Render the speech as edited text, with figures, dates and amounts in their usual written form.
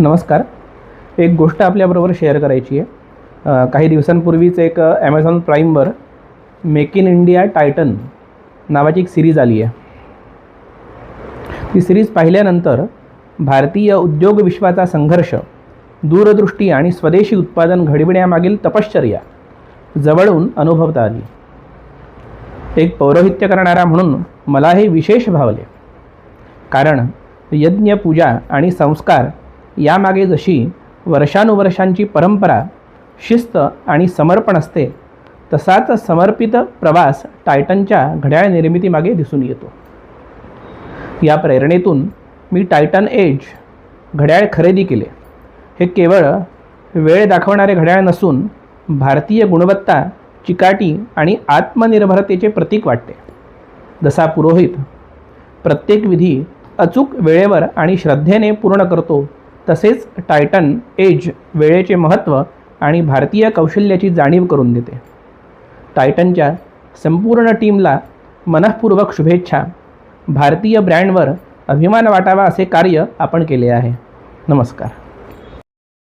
नमस्कार. एक गोष्ट आपल्याबरोबर शेअर करायची आहे. काही दिवसांपूर्वीच एक ॲमेझॉन प्राईमवर मेक इन इंडिया टायटन नावाची एक सिरीज आली आहे. ती सिरीज पाहिल्यानंतर भारतीय उद्योग विश्वाचा संघर्ष, दूरदृष्टी आणि स्वदेशी उत्पादन घडविण्यामागील तपश्चर्या जवळून अनुभवता आली. एक पौरोहित्य करणारा म्हणून मला हे विशेष भावले, कारण यज्ञ, पूजा आणि संस्कार यामागे जशी वर्षानुवर्षांची परंपरा, शिस्त आणि समर्पण असते, तसाच समर्पित प्रवास टायटनच्या घड्याळ निर्मितीमागे दिसून येतो. या प्रेरणेतून मी टायटन एज घड्याळ खरेदी केले. हे केवळ वेळ दाखवणारे घड्याळ नसून भारतीय गुणवत्ता, चिकाटी आणि आत्मनिर्भरतेचे प्रतीक वाटते. जसा पुरोहित प्रत्येक विधी अचूक वेळेवर आणि श्रद्धेने पूर्ण करतो, तसेच टायटन एज वेळेचे महत्त्व आणि भारतीय कौशल्याची जाणीव करून देते. टायटनच्या संपूर्ण टीमला मनःपूर्वक शुभेच्छा. भारतीय ब्रँडवर अभिमान वाटावा असे कार्य आपण केले आहे. नमस्कार.